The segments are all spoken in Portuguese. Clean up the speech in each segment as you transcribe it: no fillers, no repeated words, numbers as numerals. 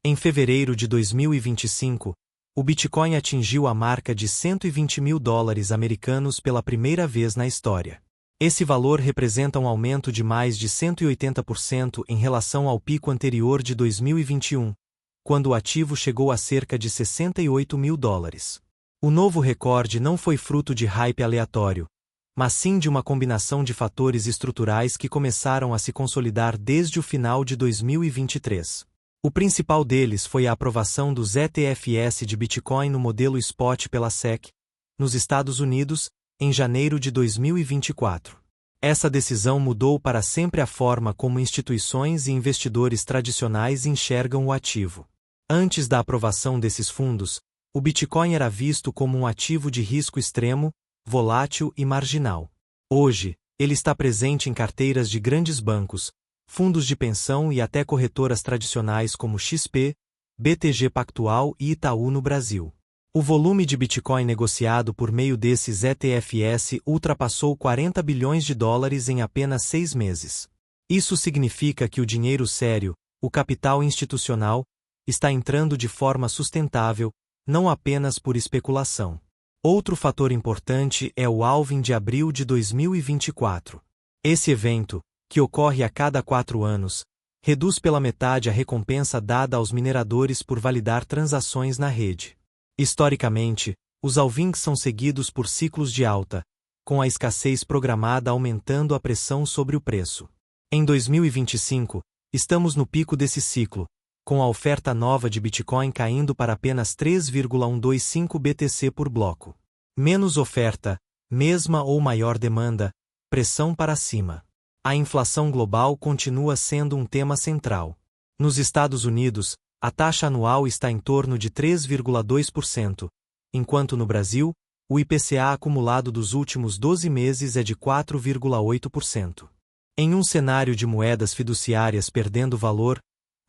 Em fevereiro de 2025, o Bitcoin atingiu a marca de US$120 mil pela primeira vez na história. Esse valor representa um aumento de mais de 180% em relação ao pico anterior de 2021, quando o ativo chegou a cerca de US$68 mil. O novo recorde não foi fruto de hype aleatório, mas sim de uma combinação de fatores estruturais que começaram a se consolidar desde o final de 2023. O principal deles foi a aprovação dos ETFs de Bitcoin no modelo Spot pela SEC, nos Estados Unidos, em janeiro de 2024. Essa decisão mudou para sempre a forma como instituições e investidores tradicionais enxergam o ativo. Antes da aprovação desses fundos, o Bitcoin era visto como um ativo de risco extremo, volátil e marginal. Hoje, ele está presente em carteiras de grandes bancos, fundos de pensão e até corretoras tradicionais como XP, BTG Pactual e Itaú no Brasil. O volume de Bitcoin negociado por meio desses ETFs ultrapassou US$40 bilhões em apenas 6 meses. Isso significa que o dinheiro sério, o capital institucional, está entrando de forma sustentável, não apenas por especulação. Outro fator importante é o halving de abril de 2024. Esse evento, que ocorre a cada 4 anos, reduz pela metade a recompensa dada aos mineradores por validar transações na rede. Historicamente, os halvings são seguidos por ciclos de alta, com a escassez programada aumentando a pressão sobre o preço. Em 2025, estamos no pico desse ciclo, com a oferta nova de Bitcoin caindo para apenas 3,125 BTC por bloco. Menos oferta, mesma ou maior demanda, pressão para cima. A inflação global continua sendo um tema central. Nos Estados Unidos, a taxa anual está em torno de 3,2%, enquanto no Brasil, o IPCA acumulado dos últimos 12 meses é de 4,8%. Em um cenário de moedas fiduciárias perdendo valor,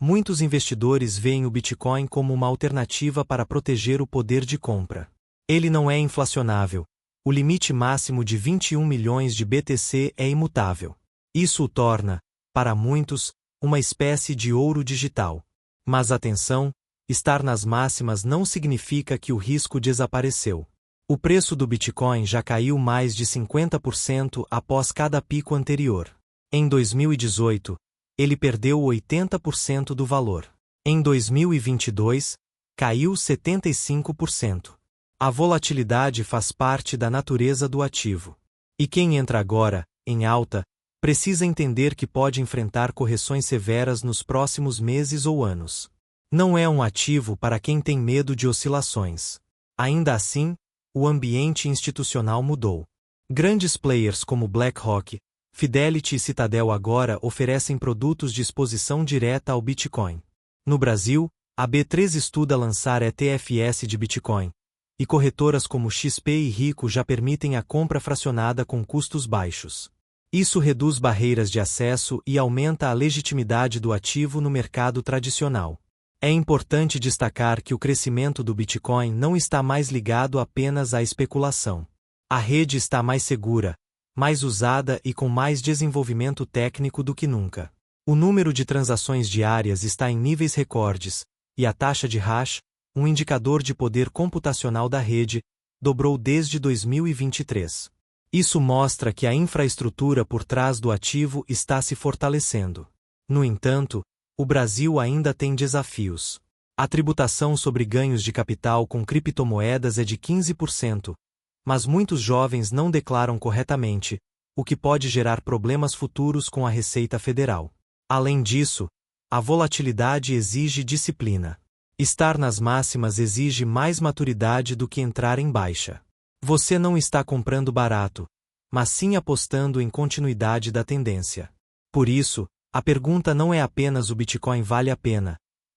muitos investidores veem o Bitcoin como uma alternativa para proteger o poder de compra. Ele não é inflacionável. O limite máximo de 21 milhões de BTC é imutável. Isso o torna, para muitos, uma espécie de ouro digital. Mas atenção, estar nas máximas não significa que o risco desapareceu. O preço do Bitcoin já caiu mais de 50% após cada pico anterior. Em 2018, ele perdeu 80% do valor. Em 2022, caiu 75%. A volatilidade faz parte da natureza do ativo. E quem entra agora, em alta, precisa entender que pode enfrentar correções severas nos próximos meses ou anos. Não é um ativo para quem tem medo de oscilações. Ainda assim, o ambiente institucional mudou. Grandes players como BlackRock, Fidelity e Citadel agora oferecem produtos de exposição direta ao Bitcoin. No Brasil, a B3 estuda lançar ETFs de Bitcoin, e corretoras como XP e Rico já permitem a compra fracionada com custos baixos. Isso reduz barreiras de acesso e aumenta a legitimidade do ativo no mercado tradicional. É importante destacar que o crescimento do Bitcoin não está mais ligado apenas à especulação. A rede está mais segura, mais usada e com mais desenvolvimento técnico do que nunca. O número de transações diárias está em níveis recordes, e a taxa de hash, um indicador de poder computacional da rede, dobrou desde 2023. Isso mostra que a infraestrutura por trás do ativo está se fortalecendo. No entanto, o Brasil ainda tem desafios. A tributação sobre ganhos de capital com criptomoedas é de 15%, mas muitos jovens não declaram corretamente, o que pode gerar problemas futuros com a Receita Federal. Além disso, a volatilidade exige disciplina. Estar nas máximas exige mais maturidade do que entrar em baixa. Você não está comprando barato, mas sim apostando em continuidade da tendência. Por isso, a pergunta não é apenas o Bitcoin vale a pena,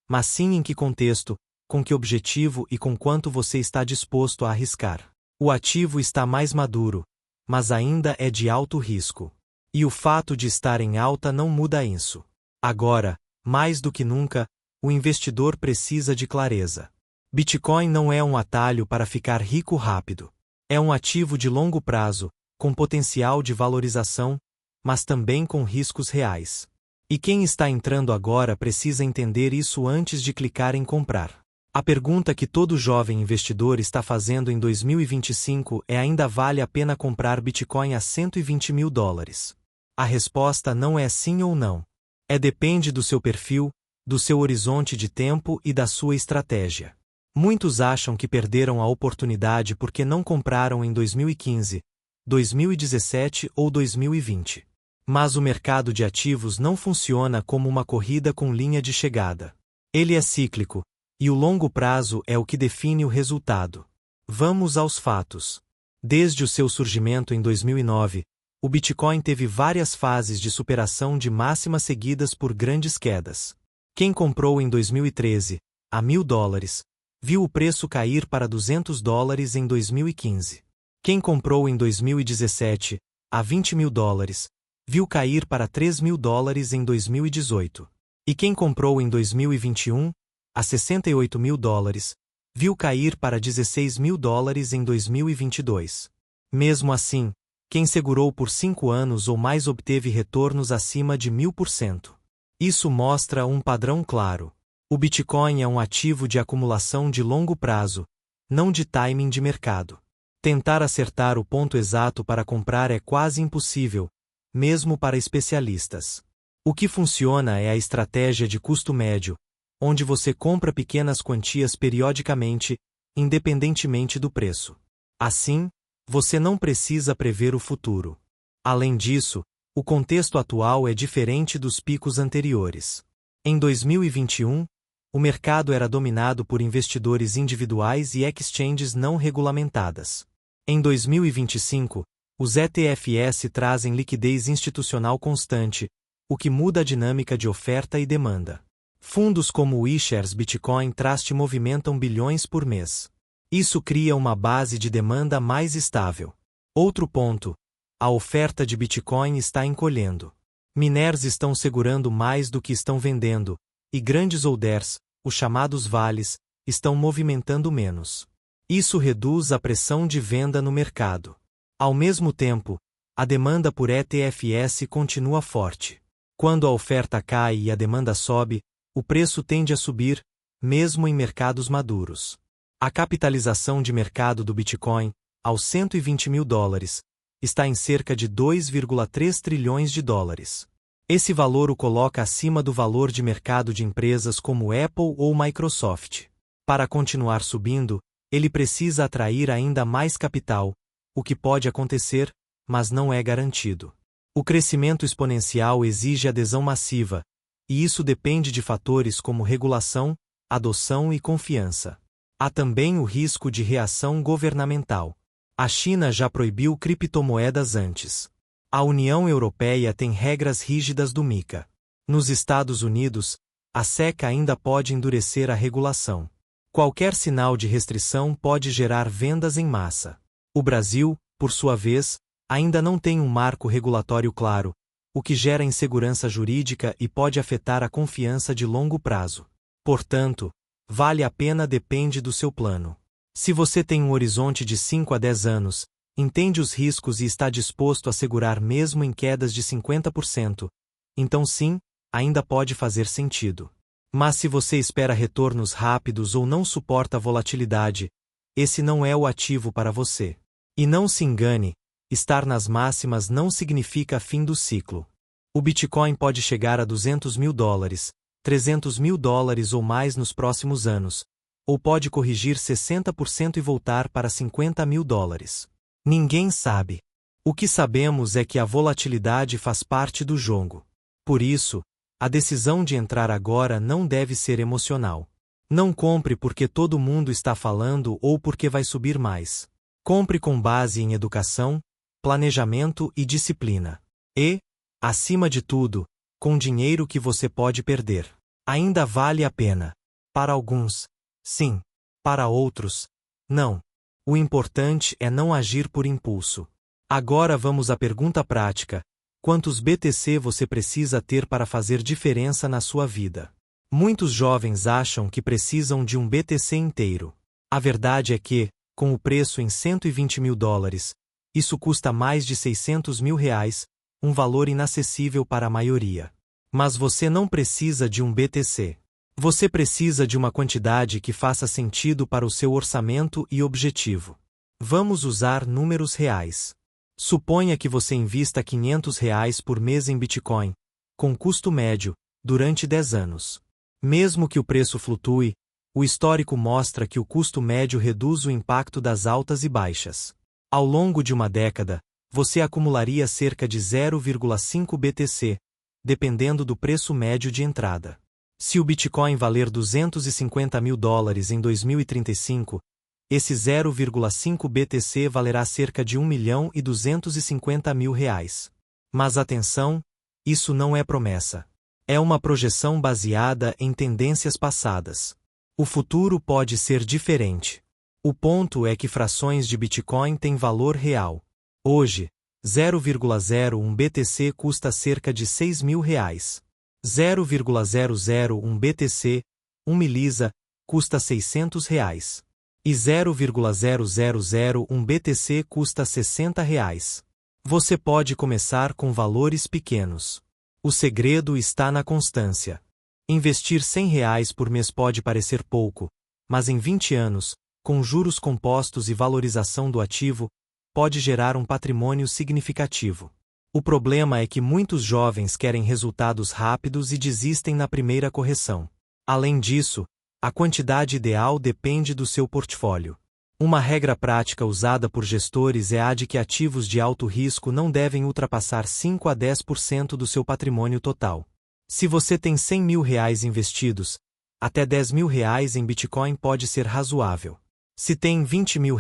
mas sim em que contexto, com que objetivo e com quanto você está disposto a arriscar. O ativo está mais maduro, mas ainda é de alto risco. E o fato de estar em alta não muda isso. Agora, mais do que nunca, o investidor precisa de clareza. Bitcoin não é um atalho para ficar rico rápido. É um ativo de longo prazo, com potencial de valorização, mas também com riscos reais. E quem está entrando agora precisa entender isso antes de clicar em comprar. A pergunta que todo jovem investidor está fazendo em 2025 é: ainda vale a pena comprar Bitcoin a 120 mil dólares? A resposta não é sim ou não. Depende do seu perfil, do seu horizonte de tempo e da sua estratégia. Muitos acham que perderam a oportunidade porque não compraram em 2015, 2017 ou 2020. Mas o mercado de ativos não funciona como uma corrida com linha de chegada. Ele é cíclico, e o longo prazo é o que define o resultado. Vamos aos fatos. Desde o seu surgimento em 2009, o Bitcoin teve várias fases de superação de máximas seguidas por grandes quedas. Quem comprou em 2013, a 1.000 dólares, viu o preço cair para 200 dólares em 2015. Quem comprou em 2017, a 20 mil dólares, viu cair para 3.000 dólares em 2018. E quem comprou em 2021, a 68 mil dólares, viu cair para 16 mil dólares em 2022. Mesmo assim, quem segurou por 5 anos ou mais obteve retornos acima de 1000%. Isso mostra um padrão claro. O Bitcoin é um ativo de acumulação de longo prazo, não de timing de mercado. Tentar acertar o ponto exato para comprar é quase impossível, mesmo para especialistas. O que funciona é a estratégia de custo médio, onde você compra pequenas quantias periodicamente, independentemente do preço. Assim, você não precisa prever o futuro. Além disso, o contexto atual é diferente dos picos anteriores. Em 2021, o mercado era dominado por investidores individuais e exchanges não regulamentadas. Em 2025, os ETFs trazem liquidez institucional constante, o que muda a dinâmica de oferta e demanda. Fundos como o iShares Bitcoin Trust movimentam bilhões por mês. Isso cria uma base de demanda mais estável. Outro ponto: a oferta de Bitcoin está encolhendo. Miners estão segurando mais do que estão vendendo, e grandes holders, os chamados vales, estão movimentando menos. Isso reduz a pressão de venda no mercado. Ao mesmo tempo, a demanda por ETFs continua forte. Quando a oferta cai e a demanda sobe, o preço tende a subir, mesmo em mercados maduros. A capitalização de mercado do Bitcoin, aos 120 mil dólares, está em cerca de 2,3 trilhões de dólares. Esse valor o coloca acima do valor de mercado de empresas como Apple ou Microsoft. Para continuar subindo, ele precisa atrair ainda mais capital, o que pode acontecer, mas não é garantido. O crescimento exponencial exige adesão massiva, e isso depende de fatores como regulação, adoção e confiança. Há também o risco de reação governamental. A China já proibiu criptomoedas antes. A União Europeia tem regras rígidas do MiCA. Nos Estados Unidos, a SEC ainda pode endurecer a regulação. Qualquer sinal de restrição pode gerar vendas em massa. O Brasil, por sua vez, ainda não tem um marco regulatório claro, o que gera insegurança jurídica e pode afetar a confiança de longo prazo. Portanto, vale a pena depende do seu plano. Se você tem um horizonte de 5 a 10 anos, entende os riscos e está disposto a segurar mesmo em quedas de 50%, então sim, ainda pode fazer sentido. Mas se você espera retornos rápidos ou não suporta a volatilidade, esse não é o ativo para você. E não se engane, estar nas máximas não significa fim do ciclo. O Bitcoin pode chegar a 200 mil dólares, 300 mil dólares ou mais nos próximos anos, ou pode corrigir 60% e voltar para 50 mil dólares. Ninguém sabe. O que sabemos é que a volatilidade faz parte do jogo. Por isso, a decisão de entrar agora não deve ser emocional. Não compre porque todo mundo está falando ou porque vai subir mais. Compre com base em educação, planejamento e disciplina. E, acima de tudo, com dinheiro que você pode perder. Ainda vale a pena. Para alguns, sim. Para outros, não. O importante é não agir por impulso. Agora vamos à pergunta prática: quantos BTC você precisa ter para fazer diferença na sua vida? Muitos jovens acham que precisam de um BTC inteiro. A verdade é que, com o preço em 120 mil dólares, isso custa mais de 600 mil reais, um valor inacessível para a maioria. Mas você não precisa de um BTC. Você precisa de uma quantidade que faça sentido para o seu orçamento e objetivo. Vamos usar números reais. Suponha que você invista R$ 500 por mês em Bitcoin, com custo médio, durante 10 anos. Mesmo que o preço flutue, o histórico mostra que o custo médio reduz o impacto das altas e baixas. Ao longo de uma década, você acumularia cerca de 0,5 BTC, dependendo do preço médio de entrada. Se o Bitcoin valer $250 mil em 2035, esse 0,5 BTC valerá cerca de R$ 1.250.000. Mas atenção, isso não é promessa. É uma projeção baseada em tendências passadas. O futuro pode ser diferente. O ponto é que frações de Bitcoin têm valor real. Hoje, 0,01 BTC custa cerca de R$ 6.000. 0,001 BTC, 1 milisa, custa R$ 600. E 0,0001 BTC custa R$ 60. Você pode começar com valores pequenos. O segredo está na constância. Investir R$ 100 por mês pode parecer pouco, mas em 20 anos, com juros compostos e valorização do ativo, pode gerar um patrimônio significativo. O problema é que muitos jovens querem resultados rápidos e desistem na primeira correção. Além disso, a quantidade ideal depende do seu portfólio. Uma regra prática usada por gestores é a de que ativos de alto risco não devem ultrapassar 5 a 10% do seu patrimônio total. Se você tem R$ 100 mil investidos, até R$ 10 mil em Bitcoin pode ser razoável. Se tem R$ 20 mil,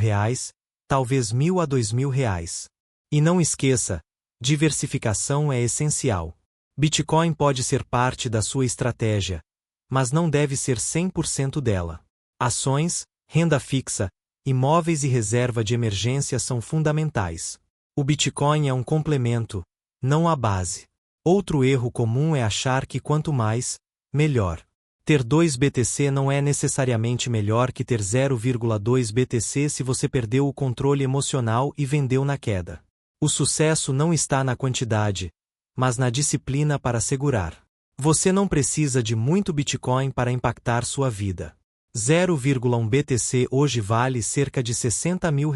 talvez R$ 1.000 a R$ 2.000. E não esqueça, diversificação é essencial. Bitcoin pode ser parte da sua estratégia, mas não deve ser 100% dela. Ações, renda fixa, imóveis e reserva de emergência são fundamentais. O Bitcoin é um complemento, não a base. Outro erro comum é achar que quanto mais, melhor. Ter 2 BTC não é necessariamente melhor que ter 0,2 BTC se você perdeu o controle emocional e vendeu na queda. O sucesso não está na quantidade, mas na disciplina para segurar. Você não precisa de muito Bitcoin para impactar sua vida. 0,1 BTC hoje vale cerca de R$ 60 mil.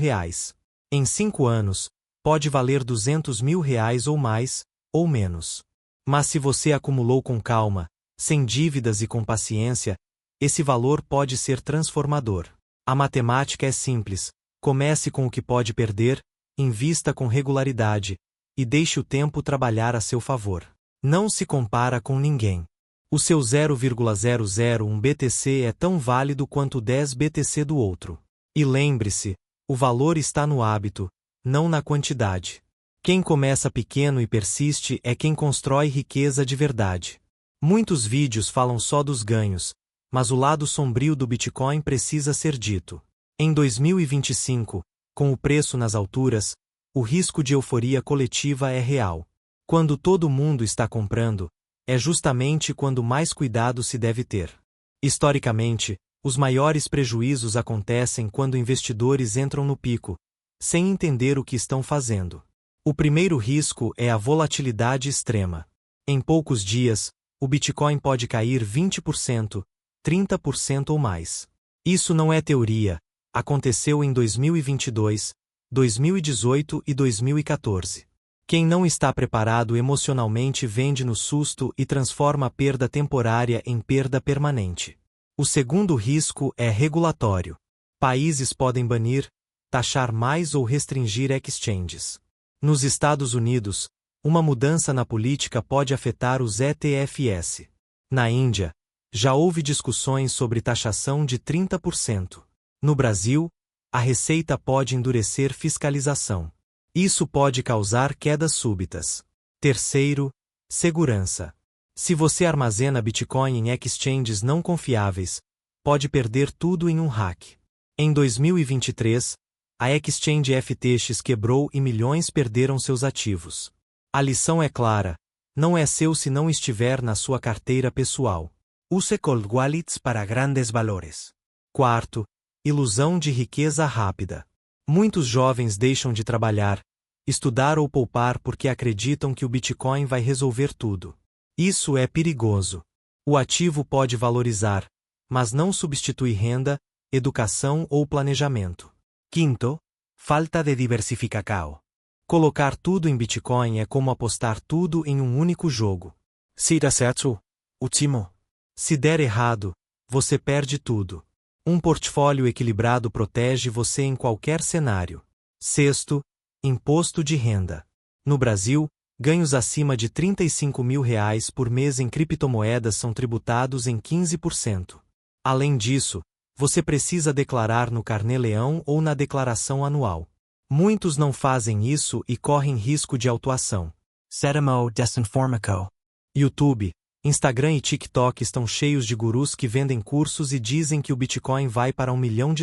Em 5 anos, pode valer R$ 200 mil ou mais, ou menos. Mas se você acumulou com calma, sem dívidas e com paciência, esse valor pode ser transformador. A matemática é simples: comece com o que pode perder, invista com regularidade, e deixe o tempo trabalhar a seu favor. Não se compara com ninguém. O seu 0,001 BTC é tão válido quanto 10 BTC do outro. E lembre-se, o valor está no hábito, não na quantidade. Quem começa pequeno e persiste é quem constrói riqueza de verdade. Muitos vídeos falam só dos ganhos, mas o lado sombrio do Bitcoin precisa ser dito. Em 2025, com o preço nas alturas, o risco de euforia coletiva é real. Quando todo mundo está comprando, é justamente quando mais cuidado se deve ter. Historicamente, os maiores prejuízos acontecem quando investidores entram no pico, sem entender o que estão fazendo. O primeiro risco é a volatilidade extrema. Em poucos dias, o Bitcoin pode cair 20%, 30% ou mais. Isso não é teoria, aconteceu em 2022, 2018 e 2014. Quem não está preparado emocionalmente vende no susto e transforma a perda temporária em perda permanente. O segundo risco é regulatório. Países podem banir, taxar mais ou restringir exchanges. Nos Estados Unidos, uma mudança na política pode afetar os ETFs. Na Índia, já houve discussões sobre taxação de 30%. No Brasil, a Receita pode endurecer fiscalização. Isso pode causar quedas súbitas. Terceiro, segurança. Se você armazena Bitcoin em exchanges não confiáveis, pode perder tudo em um hack. Em 2023, a exchange FTX quebrou e milhões perderam seus ativos. A lição é clara: não é seu se não estiver na sua carteira pessoal. Use cold wallets para grandes valores. Quarto, ilusão de riqueza rápida. Muitos jovens deixam de trabalhar, estudar ou poupar porque acreditam que o Bitcoin vai resolver tudo. Isso é perigoso. O ativo pode valorizar, mas não substitui renda, educação ou planejamento. Quinto, falta de diversificação. Colocar tudo em Bitcoin é como apostar tudo em um único jogo. Se dá certo, ótimo. Se der errado, você perde tudo. Um portfólio equilibrado protege você em qualquer cenário. Sexto, imposto de renda. No Brasil, ganhos acima de R$ 35.000 por mês em criptomoedas são tributados em 15%. Além disso, você precisa declarar no Carnê-Leão ou na declaração anual. Muitos não fazem isso e correm risco de autuação. Sétimo, desinformação. YouTube, Instagram e TikTok estão cheios de gurus que vendem cursos e dizem que o Bitcoin vai para $1 milhão.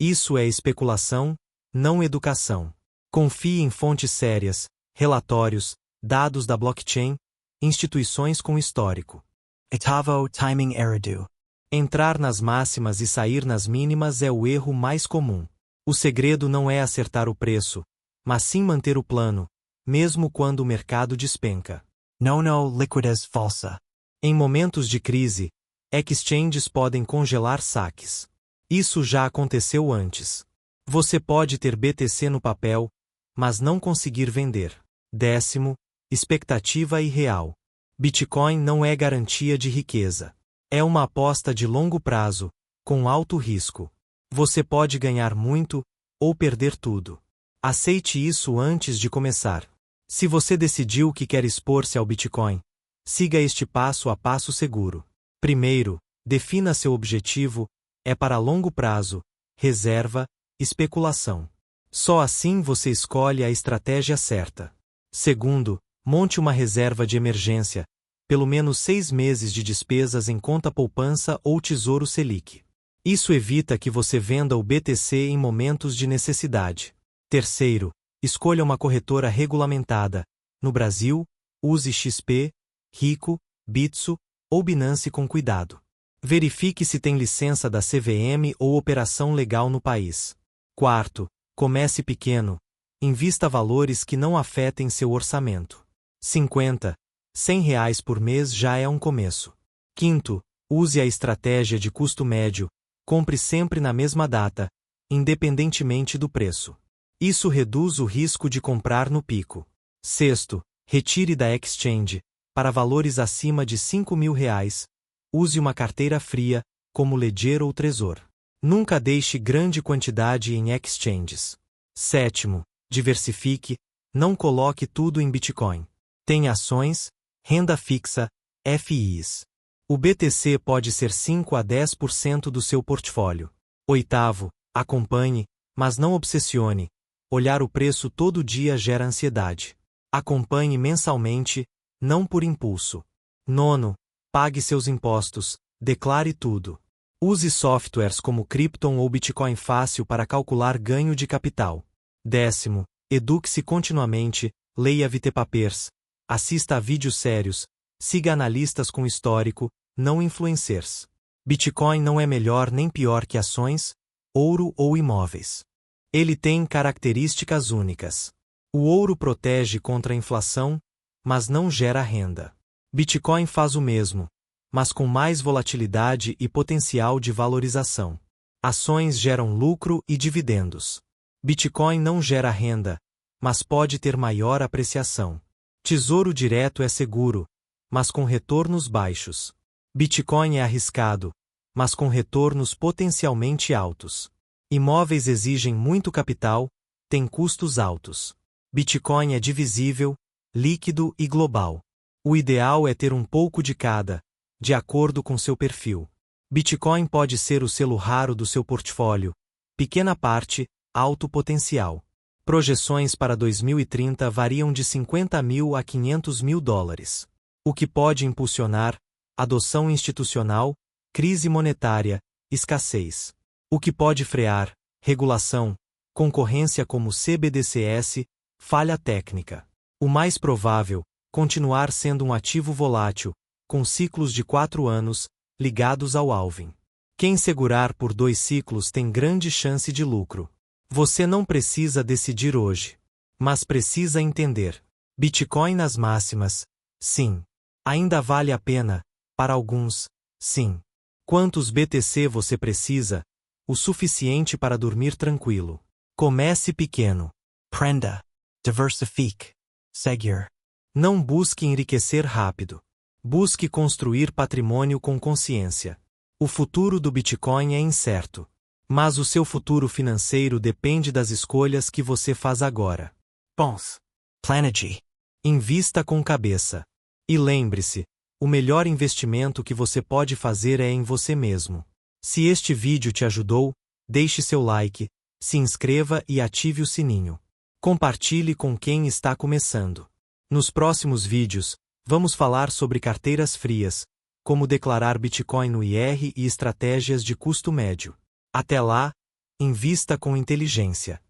Isso é especulação, não educação. Confie em fontes sérias, relatórios, dados da blockchain, instituições com histórico. Oitavo, timing errado. Entrar nas máximas e sair nas mínimas é o erro mais comum. O segredo não é acertar o preço, mas sim manter o plano, mesmo quando o mercado despenca. Nono, liquidez falsa. Em momentos de crise, exchanges podem congelar saques. Isso já aconteceu antes. Você pode ter BTC no papel, mas não conseguir vender. Décimo, expectativa irreal. Bitcoin não é garantia de riqueza. É uma aposta de longo prazo, com alto risco. Você pode ganhar muito, ou perder tudo. Aceite isso antes de começar. Se você decidiu que quer expor-se ao Bitcoin, siga este passo a passo seguro. Primeiro, defina seu objetivo, é para longo prazo, reserva, especulação. Só assim você escolhe a estratégia certa. Segundo, monte uma reserva de emergência, pelo menos 6 meses de despesas em conta poupança ou Tesouro Selic. Isso evita que você venda o BTC em momentos de necessidade. Terceiro, escolha uma corretora regulamentada. No Brasil, use XP, Rico, Bitso ou Binance com cuidado. Verifique se tem licença da CVM ou operação legal no país. Quarto, comece pequeno. Invista valores que não afetem seu orçamento. 50, R$ 100 por mês já é um começo. Quinto, use a estratégia de custo médio. Compre sempre na mesma data, independentemente do preço. Isso reduz o risco de comprar no pico. Sexto, retire da exchange. Para valores acima de R$ 5.000, use uma carteira fria, como Ledger ou Trezor. Nunca deixe grande quantidade em exchanges. Sétimo, diversifique, não coloque tudo em Bitcoin. Tenha ações, renda fixa, FIs. O BTC pode ser 5 a 10% do seu portfólio. Oitavo, acompanhe, mas não obsessione. Olhar o preço todo dia gera ansiedade. Acompanhe mensalmente, não por impulso. Nono, pague seus impostos, declare tudo. Use softwares como Krypton ou Bitcoin Fácil para calcular ganho de capital. Décimo, eduque-se continuamente, leia white papers, assista a vídeos sérios, siga analistas com histórico, não influencers. Bitcoin não é melhor nem pior que ações, ouro ou imóveis. Ele tem características únicas. O ouro protege contra a inflação, mas não gera renda. Bitcoin faz o mesmo, mas com mais volatilidade e potencial de valorização. Ações geram lucro e dividendos. Bitcoin não gera renda, mas pode ter maior apreciação. Tesouro direto é seguro, mas com retornos baixos. Bitcoin é arriscado, mas com retornos potencialmente altos. Imóveis exigem muito capital, têm custos altos. Bitcoin é divisível, líquido e global. O ideal é ter um pouco de cada, de acordo com seu perfil. Bitcoin pode ser o selo raro do seu portfólio, pequena parte, alto potencial. Projeções para 2030 variam de 50 mil a 500 mil dólares. O que pode impulsionar? Adoção institucional, crise monetária, escassez. O que pode frear? Regulação, concorrência como CBDCs, falha técnica. O mais provável, continuar sendo um ativo volátil, com ciclos de 4 anos, ligados ao halving. Quem segurar por 2 ciclos tem grande chance de lucro. Você não precisa decidir hoje, mas precisa entender. Bitcoin nas máximas, sim. Ainda vale a pena, para alguns, sim. Quantos BTC você precisa? O suficiente para dormir tranquilo. Comece pequeno. Prenda. Diversifique. Seguir. Não busque enriquecer rápido. Busque construir patrimônio com consciência. O futuro do Bitcoin é incerto. Mas o seu futuro financeiro depende das escolhas que você faz agora. Pense. Planergy. Invista com cabeça. E lembre-se, o melhor investimento que você pode fazer é em você mesmo. Se este vídeo te ajudou, deixe seu like, se inscreva e ative o sininho. Compartilhe com quem está começando. Nos próximos vídeos, vamos falar sobre carteiras frias, como declarar Bitcoin no IR e estratégias de custo médio. Até lá, invista com inteligência.